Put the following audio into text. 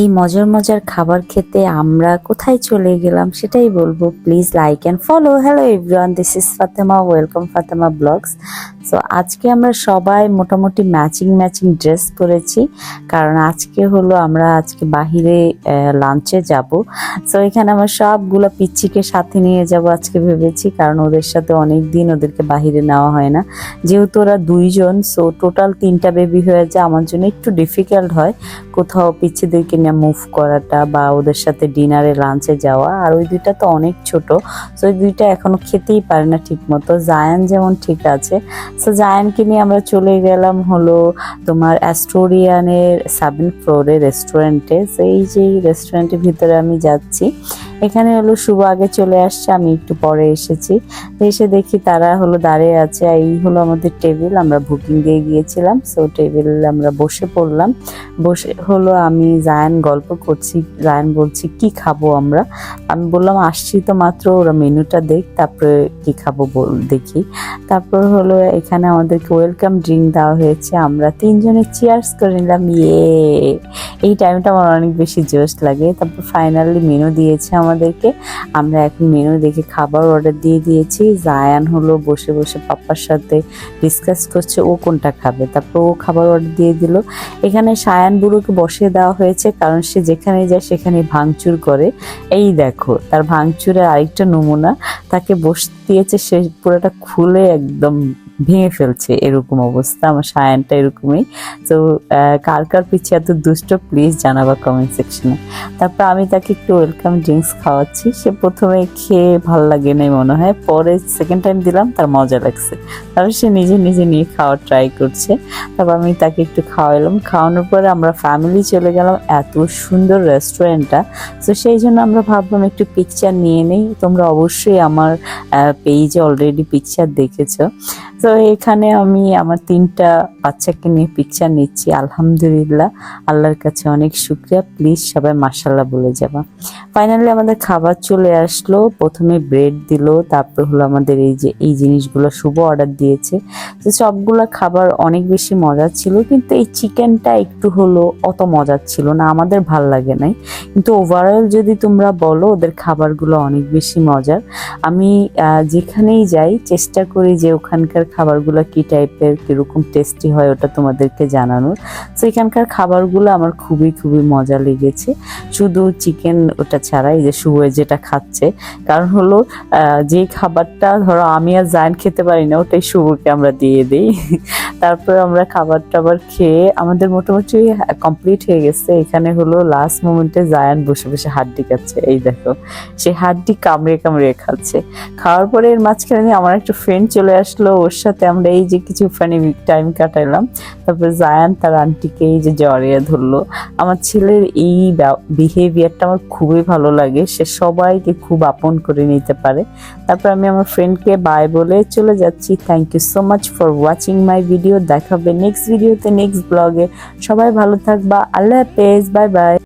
এই মজার মজার খাবার খেতে আমরা কোথায় চলে গেলাম সেটাই বলবো। Please like and follow. Hello everyone, this is Fatema, welcome Fatema blogs. So আজকে আমরা সবাই মোটামুটি ম্যাচিং ম্যাচিং ড্রেস পরেছি, কারণ আজকে হলো আমরা আজকে বাহিরে লাঞ্চে যাব। সো এখানে আমরা সবগুলো পিচ্চিকে সাথে নিয়ে যাব আজকে ভেবেছি, কারণ ওদের সাথে অনেক দিন ওদেরকে বাহিরে নেওয়া হয় না, যেহেতু ওরা দুইজন। সো টোটাল 3টা বেবি হয়ে যায়, আমার জন্য একটু ডিফিকাল্ট হয় কোথাও পিচ্চিদেরকে নিয়ে মুভ করাটা বা ওদের সাথে ডিনারে লাঞ্চে যাওয়া। আর ওই দুইটা তো অনেক ছোট, সো ওই দুইটা এখনো খেতেই পারে না ঠিক মতো। জায়ান যেমন ঠিক আছে, সো জায়ানকে নিয়ে আমরা চলে গেলাম হলো তোমার অ্যাস্টোরিয়ানের 7th ফ্লোরে রেস্টুরেন্টে। সো এই যে রেস্টুরেন্টের ভিতরে আমি যাচ্ছি, এখানে হলো শুভ আগে চলে আসছে, আমি একটু পরে এসেছি। এসে দেখি তারা হলো দাঁড়িয়ে আছে। এই হলো আমাদের টেবিল, আমরা বুকিং দিয়ে গিয়েছিলাম। সো টেবিল আমরা বসে পড়লাম। বসে হলো আমি জায়ান গল্প করছি, জায়ান বলছি কি খাবো আমরা। আমি বললাম আসছি তো মাত্র, ওরা মেনুটা দেখ, তারপরে কি খাবো দেখি। তারপর হলো এখানে আমাদেরকে ওয়েলকাম ড্রিঙ্ক দেওয়া হয়েছে, আমরা 3জনে চিয়ার্স করে নিলাম। এই টাইমটা আমার অনেক বেশি জোশ লাগে। তারপর ফাইনালি মেনু দিয়েছে আমাদেরকে, আমরা এখন মেনু দেখে খাবার অর্ডার দিয়ে দিয়েছি। জায়ান হলো বসে বসে পাপ্পার সাথে ডিসকাস করছে ও কোনটা খাবে, তারপর ও খাবার অর্ডার দিয়ে দিল। এখানে সায়ান বুড়োকে বসিয়ে দেওয়া হয়েছে, কারণ সে যেখানে যায় সেখানে ভাঙচুর করে। এই দেখো তার ভাঙচুরের আরেকটা নমুনা, তাকে বসতে দিয়েছে, সে পুরোটা খুলে একদম ভেঙে ফেলছে, এরকম অবস্থা। আমার সায়ানটা এরকমই। তো কার কার পিছিয়ে এত দুষ্ট প্লিজ জানাবা কমেন্ট সেকশনে। তারপর আমি তাকে একটু ওয়েলকাম ড্রিঙ্কস খাওয়াচ্ছি। সে প্রথমে খেয়ে ভালো লাগে নাই মনে হয়, পরে সেকেন্ড টাইম দিলাম, তার মজা লাগছে। তারপর সে নিজে নিজে নিয়ে খাওয়ার ট্রাই করছে। তারপর আমি তাকে একটু খাওয়াইলাম। খাওয়ানোর পরে আমরা ফ্যামিলি চলে গেলাম। এত সুন্দর রেস্টুরেন্টটা, তো সেই জন্য আমরা ভাবলাম একটু পিকচার নিয়ে নেই। তোমরা অবশ্যই আমার পেজে অলরেডি পিকচার দেখেছো। তো এখানে আমি আমার 3টা বাচ্চাকে নিয়ে পিকচার নিচ্ছি। আলহামদুলিল্লাহ, আল্লাহর কাছে অনেক শুকরিয়া। প্লিজ সবাই মাশাআল্লাহ বলে যাবা। ফাইনালি আমাদের খাবার চলে আসলো। প্রথমে ব্রেড দিল, তারপর হলো আমাদের এই জিনিসগুলো শুভ অর্ডার দিয়েছে। তো সবগুলো খাবার অনেক বেশি মজার ছিল, কিন্তু এই চিকেনটা একটু হলো অত মজার ছিল না, আমাদের ভাল লাগে নাই। কিন্তু ওভারঅল যদি তোমরা বলো, ওদের খাবারগুলো অনেক বেশি মজার। আমি যেখানেই যাই চেষ্টা করি যে ওখানকার খাবারগুলো কি টাইপের, কীরকম টেস্টি হয় ওটা তোমাদেরকে জানানোর। তো এখানকার খাবারগুলো আমার খুবই খুবই মজা লেগেছে, শুধু চিকেন ওটা ছাড়া। এই যে শুভ যেটা খাচ্ছে, কারণ হলো যে খাবারটা ধরো আমি আর জায়ান খেতে পারি না, ওটাই শুভকে আমরা দিয়ে দিই। তারপর আমরা খাবার টাবার খেয়ে আমাদের মোটামুটি কমপ্লিট হয়ে গেছে। এখানে হলো লাস্ট মোমেন্টে জায়ান বসে বসে হাড্ডি খাচ্ছে। এই দেখো, সে হাড্ডি কামড়ে কামড়ে খাচ্ছে। খাওয়ার পরে এর মাঝখানে আমার একটা ফ্রেন্ড চলে আসলো, ওর সাথে আমরা এই যে কিছু ফানি টাইম কাটাইলাম। তারপর জায়ান তার আন্টিকে এই যে জড়িয়ে ধরলো। আমার ছেলের এই বিহেভিয়ারটা আমার খুবই ভালো লাগে, সে সবাইকে খুব আপন করে নিতে পারে। তারপর আমি আমার ফ্রেন্ডকে বাই বলে চলে যাচ্ছি। Thank you so much for watching my video. দেখা হবে নেক্সট ভিডিওতে, নেক্সট ব্লগে। সবাই ভালো থাকবা, আল্লাহ হাফেজ, বাই বাই।